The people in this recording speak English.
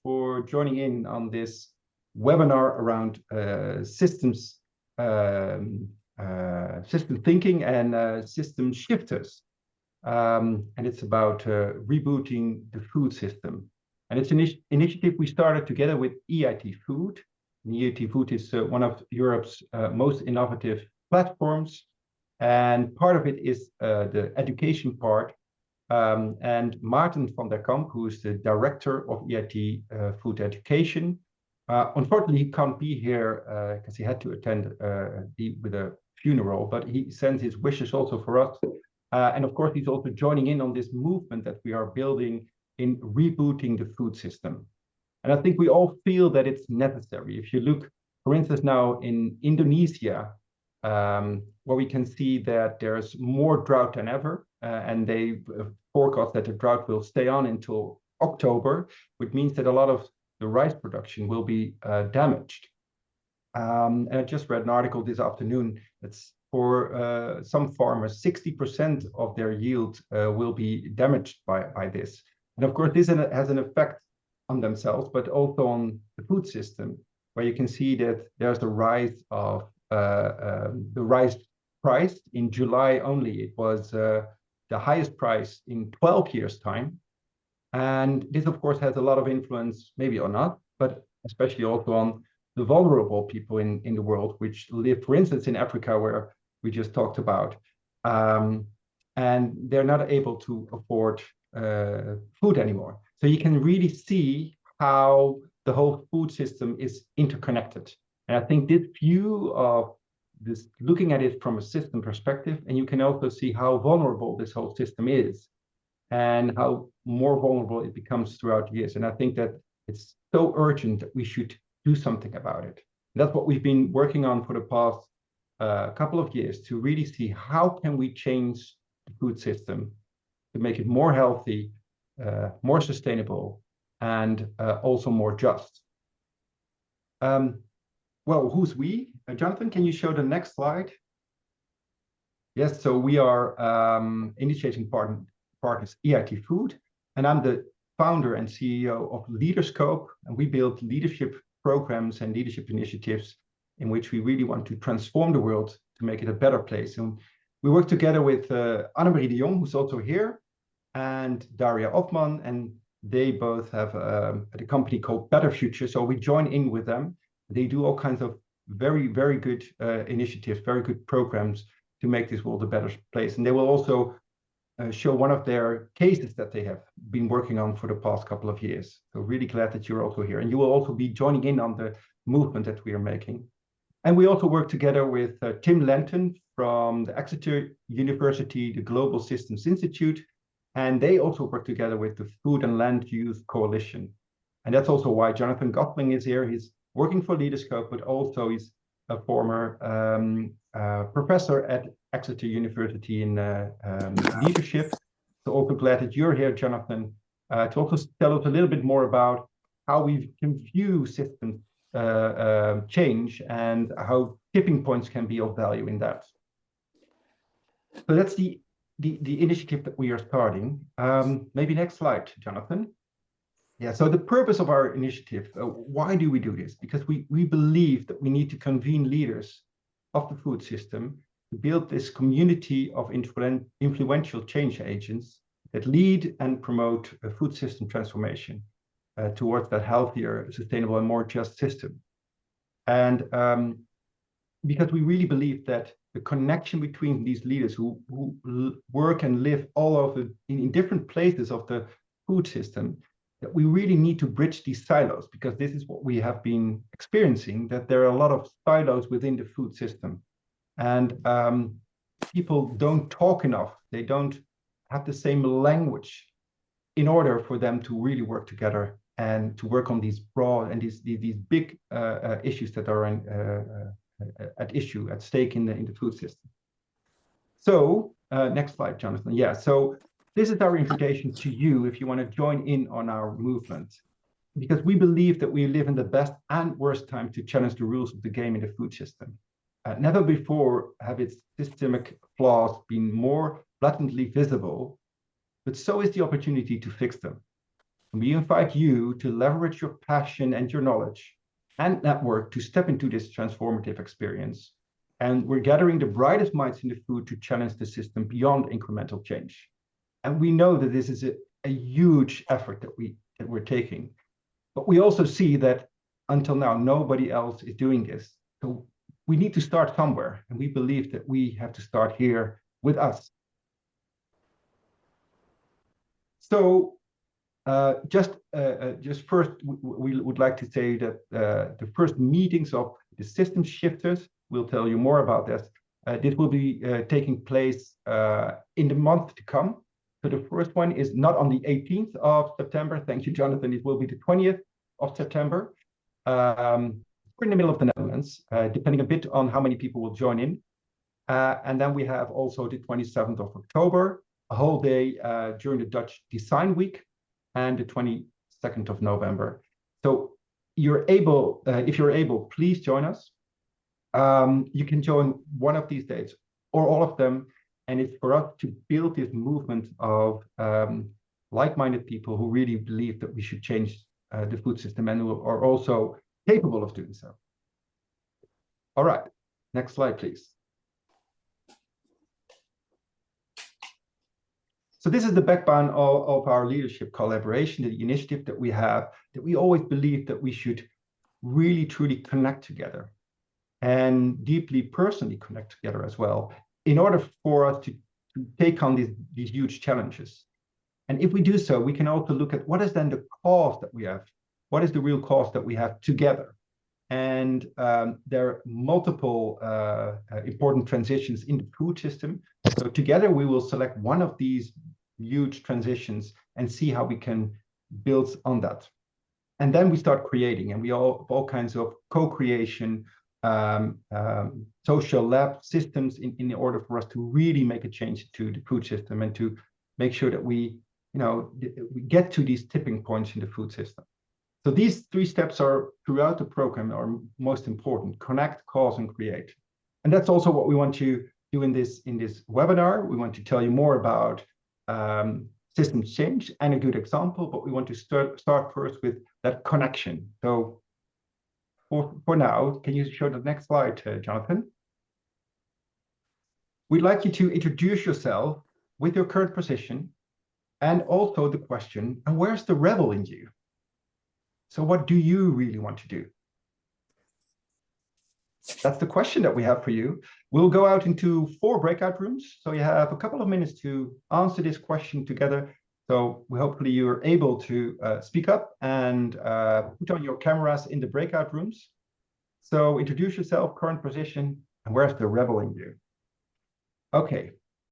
for joining in on this webinar around systems, system thinking and system shifters. And it's about rebooting the food system. And it's an initiative we started together with EIT Food. And EIT Food is one of Europe's most innovative platforms. And part of it is the education part. And Martin van der Kamp, who is the director of EIT Food Education, unfortunately, he can't be here because he had to attend with a funeral, but he sends his wishes also for us. And of course, he's also joining in on this movement that we are building in rebooting the food system. And I think we all feel that it's necessary. If you look, for instance, now in Indonesia, where we can see that there's more drought than ever, and they forecast that the drought will stay on until October, which means that a lot of the rice production will be damaged. And I just read an article this afternoon that's for some farmers, 60% of their yield will be damaged by this. And of course, this has an effect on themselves, but also on the food system, where you can see that there's the rise of the rice price. In July only, it was the highest price in 12 years' time. And this, of course, has a lot of influence, maybe or not, but especially also on the vulnerable people in the world, which live, for instance, in Africa, where we just talked about. And they're not able to afford food anymore. So you can really see how the whole food system is interconnected. And I think this view of this, looking at it from a system perspective, and you can also see how vulnerable this whole system is and how more vulnerable it becomes throughout the years. And I think that it's so urgent that we should do something about it. And that's what we've been working on for the past couple of years, to really see how can we change the food system to make it more healthy, more sustainable, and also more just. Well, who's we? Jonathan, can you show the next slide? Yes, so we are initiating partners EIT Food, and I'm the founder and CEO of Leaderscope, and we build leadership programs and leadership initiatives in which we really want to transform the world to make it a better place. And we work together with Annemarie de Jong, who's also here, and Daria Offman, and they both have a company called Better Future. So we join in with them. They do all kinds of very, very good initiatives, very good programs to make this world a better place. And they will also show one of their cases that they have been working on for the past couple of years. So really glad that you're also here. And you will also be joining in on the movement that we are making. And we also work together with Tim Lenton from the Exeter University, the Global Systems Institute. And they also work together with the Food and Land Use Coalition. And that's also why Jonathan Gotling is here. He's working for Leaderscope, but also he's a former professor at Exeter University in leadership. So also glad that you're here, Jonathan, to also tell us a little bit more about how we can view systems change and how tipping points can be of value in that. So that's the initiative that we are starting. Maybe next slide, Jonathan. Yeah, so the purpose of our initiative, why do we do this? Because we believe that we need to convene leaders of the food system to build this community of influential change agents that lead and promote a food system transformation towards that healthier, sustainable, and more just system. And because we really believe that the connection between these leaders who work and live all over in different places of the food system, that we really need to bridge these silos, because this is what we have been experiencing, that there are a lot of silos within the food system. And people don't talk enough. They don't have the same language in order for them to really work together and to work on these broad and these big issues that are at stake in the food system. So next slide, Jonathan. Yeah, so this is our invitation to you if you want to join in on our movement, because we believe that we live in the best and worst time to challenge the rules of the game in the food system. Never before have its systemic flaws been more blatantly visible, but so is the opportunity to fix them. And we invite you to leverage your passion and your knowledge and network to step into this transformative experience. And we're gathering the brightest minds in the food to challenge the system beyond incremental change. And we know that this is a huge effort that we're taking. But we also see that until now, nobody else is doing this. So we need to start somewhere. And we believe that we have to start here with us. So just first, we would like to say that the first meetings of the SystemShifters, we'll tell you more about this. This will be taking place in the month to come. So the first one is not on the 18th of September. Thank you, Jonathan. It will be the 20th of September. We're in the middle of the Netherlands, depending a bit on how many people will join in. And then we have also the 27th of October, a whole day during the Dutch Design Week, and the 22nd of November. So you're able, if you're able, please join us. You can join one of these dates or all of them. And it's for us to build this movement of like-minded people who really believe that we should change the food system and who are also capable of doing so. All right, next slide, please. So this is the backbone of our leadership collaboration, the initiative that we have, that we always believe that we should really, truly connect together and deeply personally connect together as well, in order for us to take on these huge challenges. And if we do so, we can also look at what is then the cause that we have. What is the real cause that we have together? And there are multiple important transitions in the food system. So together we will select one of these huge transitions and see how we can build on that. And then we start creating, and we all kinds of co-creation, social lab systems in order for us to really make a change to the food system and to make sure that we get to these tipping points in the food system. So these 3 steps are throughout the program are most important: connect, cause, and create. And that's also what we want to do in this webinar. We want to tell you more about systems change and a good example, but we want to start first with that connection. So for now, can you show the next slide, Jonathan? We'd like you to introduce yourself with your current position and also the question, and where's the rebel in you? So what do you really want to do? That's the question that we have for you. We'll go out into 4 breakout rooms. So you have a couple of minutes to answer this question together. So hopefully you're able to speak up and put on your cameras in the breakout rooms. So introduce yourself, current position, and where's the rebel in you? Okay,